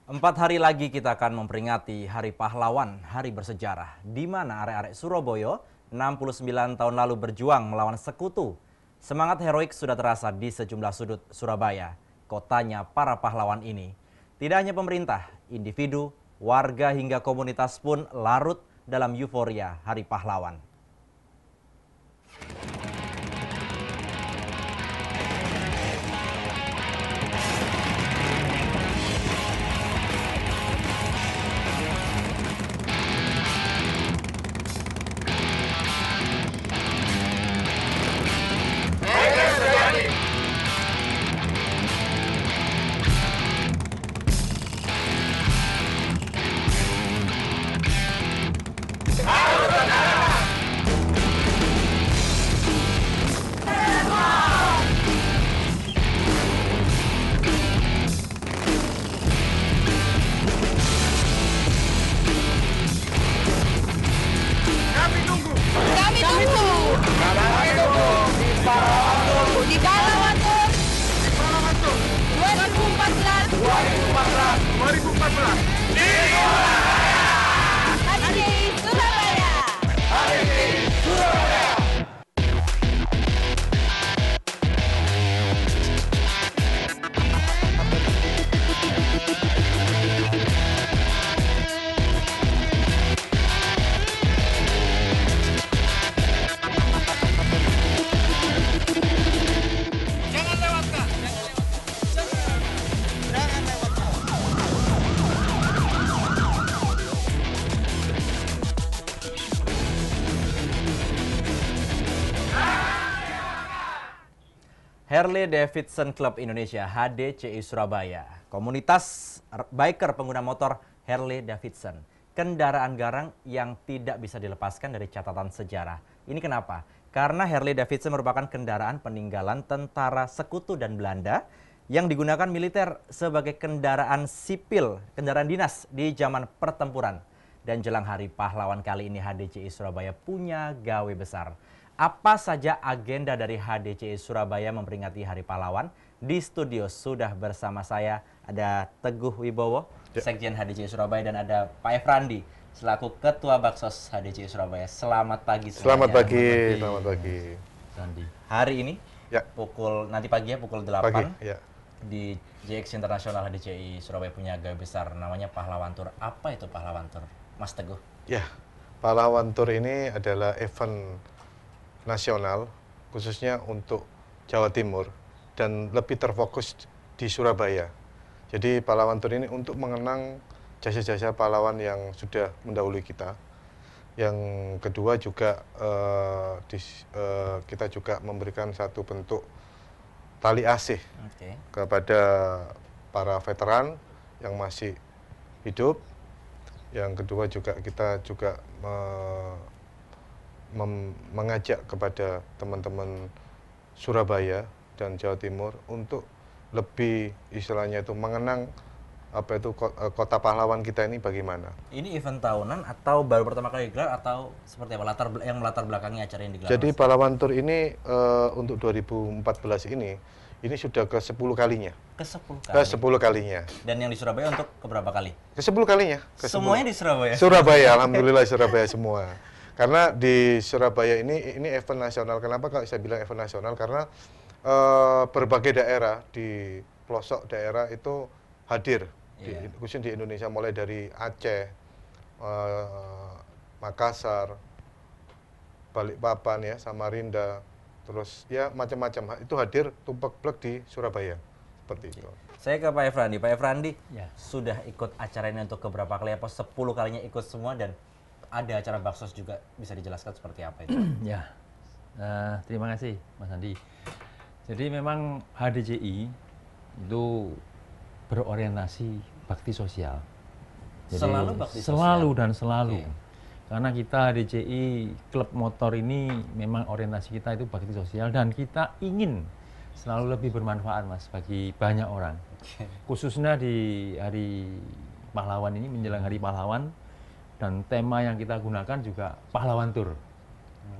4 hari lagi kita akan memperingati Hari Pahlawan, hari bersejarah, di mana arek-arek Surabaya 69 tahun lalu berjuang melawan sekutu. Semangat heroik sudah terasa di sejumlah sudut Surabaya, kotanya para pahlawan ini. Tidak hanya pemerintah, individu, warga hingga komunitas pun larut dalam euforia Hari Pahlawan. Kami tunggu di Pahlawan Tour 2014 di Surabaya. Jangan lewatkan. Jangan lewatkan. Harley Davidson Club Indonesia HDCI Surabaya, komunitas biker pengguna motor Harley Davidson, kendaraan garang yang tidak bisa dilepaskan dari catatan sejarah. Ini kenapa? Karena Harley Davidson merupakan kendaraan peninggalan tentara sekutu dan Belanda yang digunakan militer sebagai kendaraan sipil, kendaraan dinas di zaman pertempuran. Dan jelang Hari Pahlawan kali ini HDCI Surabaya punya gawe besar. Apa saja agenda dari HDCI Surabaya memperingati Hari Pahlawan? Di studio sudah bersama saya ada Teguh Wibowo, Sekjen HDCI Surabaya, dan ada Pak Efrandi selaku Ketua Baksos HDCI Surabaya. Selamat pagi semuanya. Selamat pagi. Selamat pagi. Sandi. Hari ini Ya. nanti pagi ya pukul 8 Pagi. Ya. di JX Internasional HDCI Surabaya punya gawe besar namanya Pahlawan Tour. Apa itu Pahlawan Tour, Mas Teguh? Ya. Pahlawan Tour ini adalah event nasional khususnya untuk Jawa Timur dan lebih terfokus di Surabaya. Jadi Pahlawan Tour ini untuk mengenang jasa-jasa pahlawan yang sudah mendahului kita. Yang kedua juga kita juga memberikan satu bentuk tali asih kepada para veteran yang masih hidup. Yang kedua juga kita juga mengajak kepada teman-teman Surabaya dan Jawa Timur untuk lebih istilahnya itu mengenang apa itu kota pahlawan kita ini bagaimana. Ini event tahunan atau baru pertama kali digelar atau seperti apa yang melatar belakangnya acara yang digelar? Jadi Pahlawan Tour ini untuk 2014 ini sudah ke-10 kalinya. Ke-10 kali. Ke-10 kalinya. Dan yang di Surabaya untuk keberapa kali? Ke-10 kalinya. Semuanya di Surabaya? Surabaya, alhamdulillah Surabaya semua. Karena di Surabaya ini event nasional. Kenapa kalau saya bilang event nasional? Karena berbagai daerah di pelosok daerah itu hadir, khususnya di Indonesia, mulai dari Aceh, Makassar, Balikpapan ya, Samarinda, terus ya macam-macam itu hadir tumplek-plek di Surabaya seperti itu. Saya ke Pak Efrandi. Pak Efrandi sudah ikut acara ini untuk keberapa kali? Apa 10 kalinya ikut semua dan ada acara baksos juga, bisa dijelaskan seperti apa itu? Ya, terima kasih Mas Andi. Jadi memang HDCI itu berorientasi bakti sosial. Jadi Selalu bakti sosial? Selalu dan selalu. Karena kita HDCI klub motor ini memang orientasi kita itu bakti sosial dan kita ingin selalu lebih bermanfaat Mas bagi banyak orang. Khususnya di Hari Pahlawan ini, menjelang Hari Pahlawan, dan tema yang kita gunakan juga Pahlawan Tour.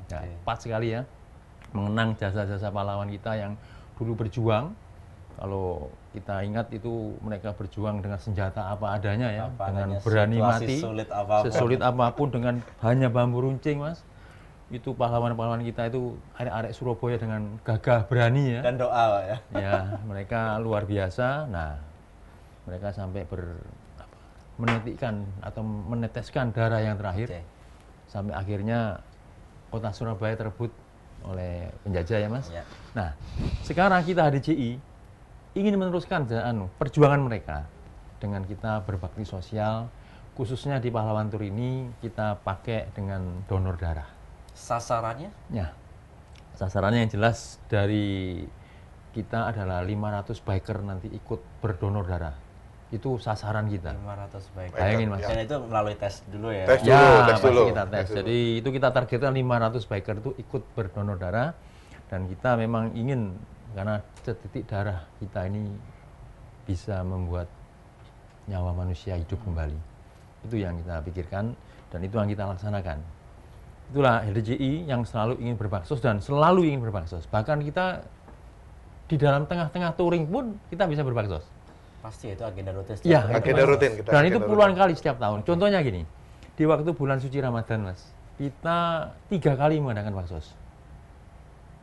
Ya, pas sekali ya, mengenang jasa-jasa pahlawan kita yang dulu berjuang Kalau kita ingat itu mereka berjuang dengan senjata apa adanya ya, Apa dengan adanya, berani situasi mati, sulit apapun. sesulit apapun dengan hanya bambu runcing, Mas. Itu pahlawan-pahlawan kita itu arek-arek Surabaya dengan gagah berani ya. Dan doa, Pak, ya. Ya, mereka luar biasa. Nah, mereka sampai menitikkan atau meneteskan darah yang terakhir Oke. sampai akhirnya kota Surabaya terebut oleh penjajah ya, Mas. Ya. Nah, sekarang kita HDCI ingin meneruskan perjuangan mereka dengan kita berbakti sosial, khususnya di Pahlawan Tour ini kita pakai dengan donor darah. Sasarannya? Ya, sasarannya yang jelas dari kita adalah 500 biker nanti ikut berdonor darah. Itu sasaran kita. 500 baik. Bayangin, Mas. Dan itu melalui tes dulu ya. Tes. Ya, tes pasti dulu. kita tes. Tes dulu. Jadi itu kita targetkan 500 biker itu ikut berdonor darah dan kita memang ingin karena setitik darah kita ini bisa membuat nyawa manusia hidup kembali. Itu yang kita pikirkan dan itu yang kita laksanakan. Itulah HDCI yang selalu ingin berbaksos dan selalu ingin berbaksos. Bahkan kita di dalam tengah-tengah touring pun kita bisa berbaksos. Pasti itu agenda rutin. Iya, setiap agenda tahun. rutin kita. Dan itu agenda puluhan rutin. kali setiap tahun. Contohnya gini, di waktu bulan suci Ramadan, Mas, kita 3 kali mengadakan baksos.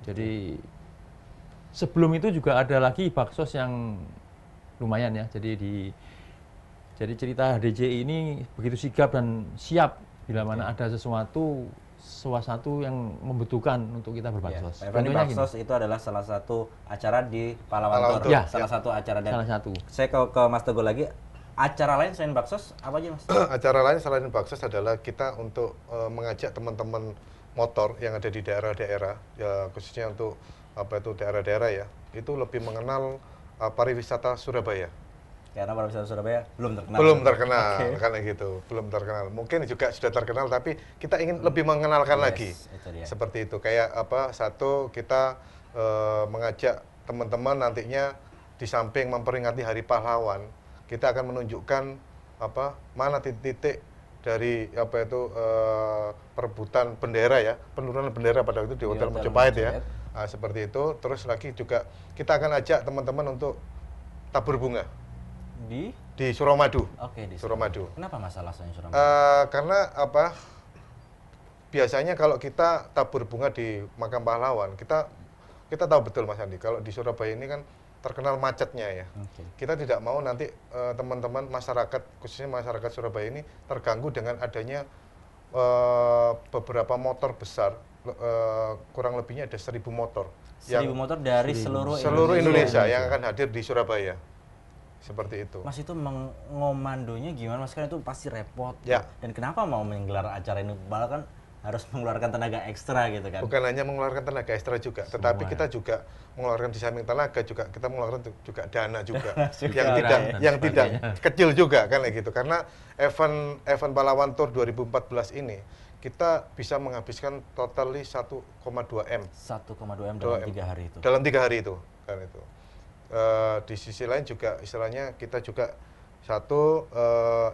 Jadi sebelum itu juga ada lagi baksos yang lumayan ya. Jadi cerita HDCI ini begitu sigap dan siap bila mana ada sesuatu yang membutuhkan untuk kita Ya, berbaksos. Pak Effendi, Contohnya gini, baksos itu adalah salah satu acara di Pahlawan Pahlawan Tour. Tour. Ya. Salah satu acara. Dan salah satu. saya ke Mas Teguh lagi. Acara lain selain baksos apa aja, Mas? Acara lain selain baksos adalah kita untuk mengajak teman-teman motor yang ada di daerah-daerah, ya khususnya untuk daerah-daerah ya, itu lebih mengenal pariwisata Surabaya. Karena pariwisata Surabaya belum terkenal. Belum terkenal, Oke. karena gitu, belum terkenal. Mungkin juga sudah terkenal, tapi kita ingin lebih mengenalkan Yes, lagi. itu dia. Seperti itu, kayak satu kita mengajak teman-teman nantinya di samping memperingati Hari Pahlawan, kita akan menunjukkan mana titik-titik dari perebutan bendera ya, penurunan bendera pada waktu itu di Hotel Mojopahit ya. Nah, seperti itu. Terus lagi juga kita akan ajak teman-teman untuk tabur bunga di Suramadu. Oke, di Suramadu. Kenapa masalah alasannya Suramadu? Karena biasanya kalau kita tabur bunga di makam pahlawan, kita tahu betul Mas Andi, kalau di Surabaya ini kan terkenal macetnya ya. Oke. Kita tidak mau nanti teman-teman masyarakat, khususnya masyarakat Surabaya ini terganggu dengan adanya beberapa motor besar, kurang lebihnya ada 1.000 motor. 1.000 motor dari seluruh Indonesia yang akan hadir di Surabaya. Seperti itu. Mas, itu mengomandonya gimana, Mas? Kan itu pasti repot. Ya. Dan kenapa mau menggelar acara ini? Malah kan harus mengeluarkan tenaga ekstra gitu kan. Bukan hanya mengeluarkan tenaga ekstra juga, tetapi kita juga mengeluarkan di samping tenaga juga kita mengeluarkan juga dana juga yang tidak kecil juga kan kayak gitu. Karena event Pahlawan Tour 2014 ini kita bisa menghabiskan totally 1,2 M. 1,2 M dalam 3 hari itu. Dalam 3 hari itu kan itu. Di sisi lain juga istilahnya kita juga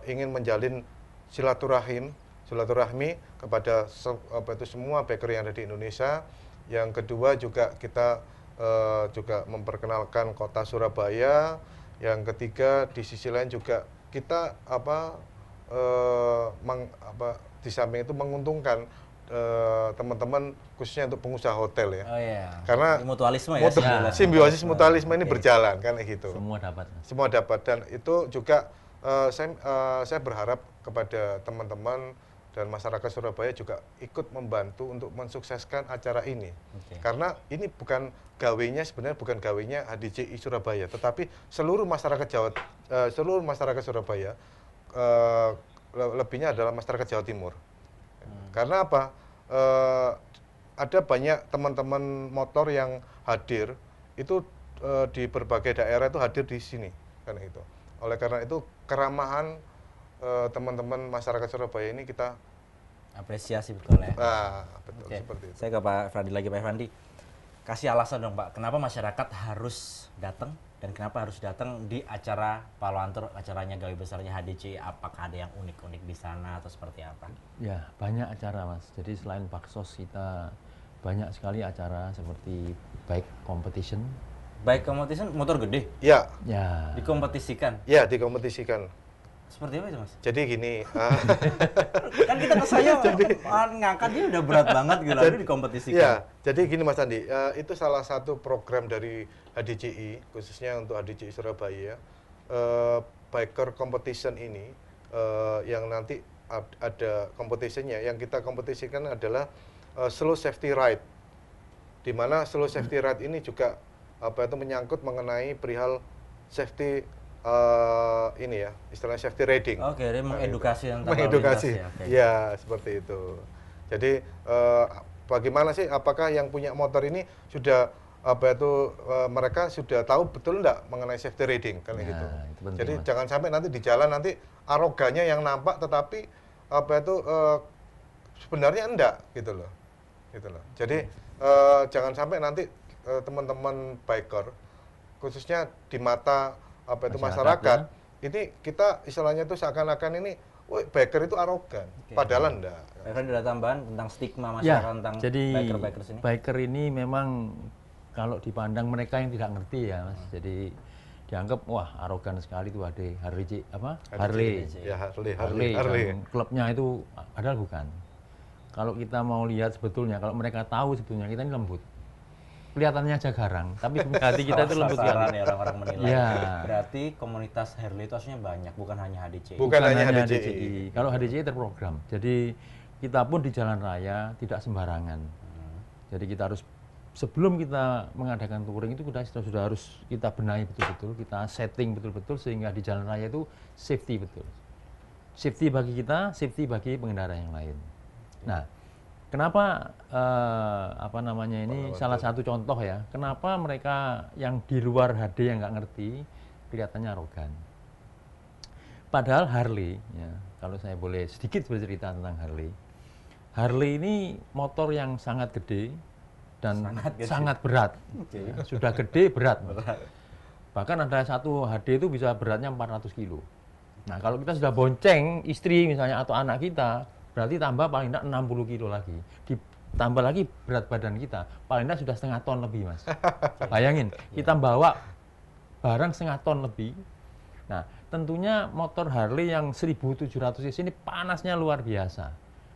ingin menjalin silaturahmi kepada semua baker yang ada di Indonesia. Yang kedua juga kita juga memperkenalkan kota Surabaya. Yang ketiga di sisi lain juga kita di samping itu menguntungkan teman-teman khususnya untuk pengusaha hotel ya. Oh iya. Karena mutualisme ya. simbiosis mutualisme ini berjalan kan kayak gitu. Semua dapat. Semua dapat, dan itu juga saya berharap kepada teman-teman dan masyarakat Surabaya juga ikut membantu untuk mensukseskan acara ini. Oke. Karena ini sebenarnya bukan gawenya HDCI Surabaya, tetapi seluruh masyarakat Surabaya, lebihnya adalah masyarakat Jawa Timur. Karena apa? Ada banyak teman-teman motor yang hadir itu di berbagai daerah itu hadir di sini kan itu. Oleh karena itu keramahan teman-teman masyarakat Surabaya ini kita Apresiasi betul ya. betul Oke. seperti itu. Saya ke Pak Effendi lagi, Pak Effendi. Kasih alasan dong Pak, kenapa masyarakat harus datang dan kenapa harus datang di acara Pahlawan Tour, acaranya gawe besarnya HDCI? Apakah ada yang unik-unik di sana atau seperti apa? Ya, banyak acara Mas. Jadi selain baksos kita banyak sekali acara seperti bike competition Bike competition motor gede Ya, Ya. dikompetisikan. ya dikompetisikan. Seperti apa itu, Mas? Jadi gini, Kan kita kesannya ngangkatnya udah berat banget gitu lalu dikompetisikan. ya, jadi gini Mas Andi, itu salah satu program dari HDCI, khususnya untuk HDCI Surabaya. Biker competition ini yang nanti ada competitionnya, yang kita kompetisikan adalah slow safety ride, di mana slow safety ride ini juga menyangkut mengenai perihal safety ini ya, istilahnya safety riding. Oke, dia mengedukasi tentang lalu Mengedukasi, lintas ya. Oke. ya seperti itu. Jadi bagaimana sih, apakah yang punya motor ini sudah mereka sudah tahu betul enggak mengenai safety riding kan Ya, gitu. itu penting, Jadi Mas. jangan sampai nanti di jalan nanti arogannya yang nampak, tetapi sebenarnya enggak gitu loh. Gitu loh. Jadi jangan sampai nanti teman-teman biker khususnya di mata masyarakat, ini kita istilahnya itu seakan-akan ini, woi biker itu arogan, padahal enggak. Kan ada tambahan tentang stigma Ya, masyarakat tentang jadi biker-bikers ini. biker ini memang kalau dipandang mereka yang tidak ngerti ya, Mas. Jadi dianggap wah arogan sekali tuh ada Harley. Ya, Harley. Dan klubnya itu padahal bukan. Kalau kita mau lihat sebetulnya, kalau mereka tahu sebetulnya kita ini lembut. Kelihatannya aja garang, tapi hati kita itu lembut Sasaran sekali. ya orang-orang menilai. Iya. Berarti komunitas Harley itu aslinya banyak, bukan hanya HDCI. Bukan hanya HDCI. Kalau HDCI terprogram. Jadi kita pun di jalan raya tidak sembarangan. Jadi kita harus sebelum kita mengadakan touring itu kita sudah harus kita benahi betul-betul, kita setting betul-betul sehingga di jalan raya itu safety betul. Safety bagi kita, safety bagi pengendara yang lain. Nah, kenapa ini salah satu contoh ya, kenapa mereka yang di luar HD yang nggak ngerti kelihatannya arogan. Padahal Harley, ya, kalau saya boleh sedikit bercerita tentang Harley. Harley ini motor yang sangat gede dan sangat berat. Sudah gede, berat. Bahkan ada satu HD itu bisa beratnya 400 kilo. Nah, kalau kita sudah bonceng istri misalnya atau anak kita, berarti tambah paling tidak 60 kilo lagi. Ditambah lagi berat badan kita, paling tidak sudah setengah ton lebih, Mas. Bayangin, kita bawa barang setengah ton lebih. Nah, tentunya motor Harley yang 1700 cc ini panasnya luar biasa.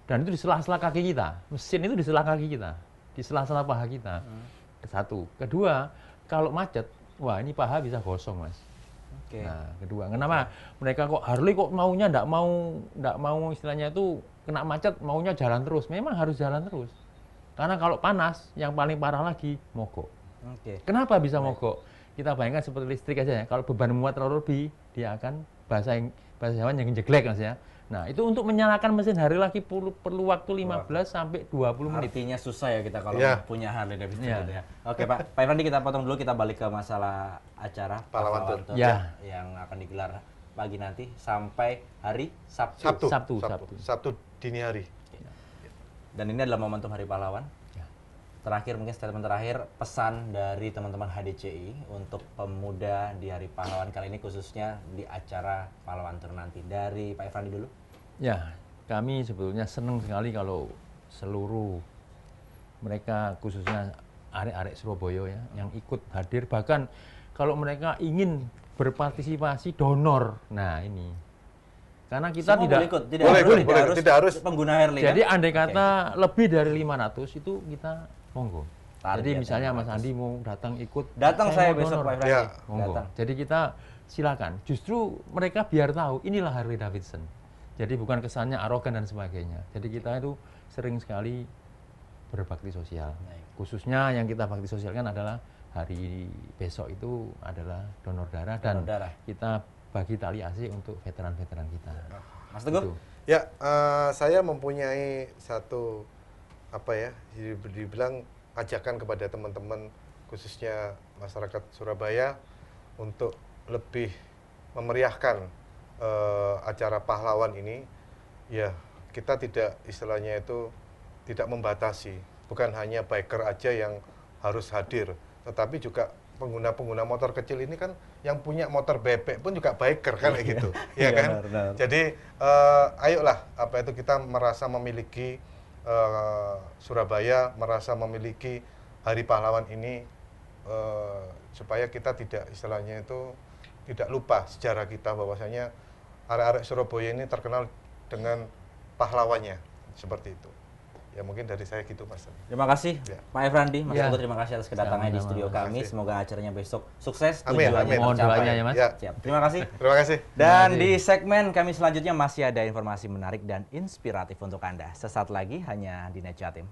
Dan itu di sela-sela kaki kita. Mesin itu di sela kaki kita, di sela-sela paha kita. Satu. Kedua, kalau macet, wah ini paha bisa gosong, Mas. Oke. Nah, kedua, kenapa mereka kok Harley kok maunya enggak mau istilahnya itu kena macet, maunya jalan terus. Memang harus jalan terus. Karena kalau panas, yang paling parah lagi mogok. Oke. Kenapa bisa mogok? Kita bayangkan seperti listrik aja ya. Kalau beban muat terlalu lebih, dia akan bahasa Jawa yang jeglek, Mas ya. Nah, itu untuk menyalakan mesin Harley lagi perlu waktu 15 sampai 20 menit. Artinya susah ya kita kalau Ya. punya Harley Davidson Ya. gitu ya. Oke Pak Irfandi, kita potong dulu, kita balik ke masalah acara Pahlawan Tour. Tour Ya. yang akan digelar pagi nanti sampai hari Sabtu. Sabtu Sabtu. dini hari. Dan ini adalah momentum Hari Pahlawan. Ya. Terakhir, mungkin statement terakhir, pesan dari teman-teman HDCI untuk pemuda di Hari Pahlawan kali ini, khususnya di acara Pahlawan Tour nanti. Dari Pak Irfandi dulu. Ya, kami sebetulnya senang sekali kalau seluruh mereka, khususnya arek-arek Surabaya ya, yang ikut hadir. Bahkan kalau mereka ingin berpartisipasi donor, nah ini. Karena kita Semua tidak boleh ikut, Tidak harus. pengguna Harley. Jadi kan? andai Oke. kata lebih dari 500 itu kita monggo. Target Jadi misalnya 500. Mas Andi mau datang ikut, Datang saya mau besok donor. Pak Irfandi. Ya. Monggo. Datang. Jadi kita silakan. Justru mereka biar tahu inilah Harley Davidson. Jadi bukan kesannya arogan dan sebagainya. Jadi kita itu sering sekali berbakti sosial. Baik. Khususnya yang kita bakti sosialkan adalah hari besok itu adalah donor darah dan Donor darah. kita bagi tali AC untuk veteran-veteran kita. Mas Teguh? Itu. Ya, saya mempunyai satu dibilang ajakan kepada teman-teman khususnya masyarakat Surabaya untuk lebih memeriahkan acara pahlawan ini. Ya, kita tidak istilahnya itu tidak membatasi, bukan hanya biker aja yang harus hadir, tetapi juga pengguna-pengguna motor kecil ini kan yang punya motor bebek pun juga biker kan kayak gitu, ya kan? benar. Jadi ayolah kita merasa memiliki Surabaya, merasa memiliki Hari Pahlawan ini supaya kita tidak istilahnya itu tidak lupa sejarah kita bahwasanya arek-arek Surabaya ini terkenal dengan pahlawannya seperti itu. Ya mungkin dari saya gitu Mas. Terima kasih Ya. Pak Efrandi, Mas Ya. Teguh, terima kasih atas kedatangannya di Sama-sama. studio Terima kami. kasih. Semoga acaranya besok sukses, Amin, tujuannya amin. Mohon tercapai. doanya ya, Mas. Ya. Siap. Terima kasih. Terima kasih. Dan kasih. di segmen kami selanjutnya masih ada informasi menarik dan inspiratif untuk Anda. Sesaat lagi hanya di Net Jatim.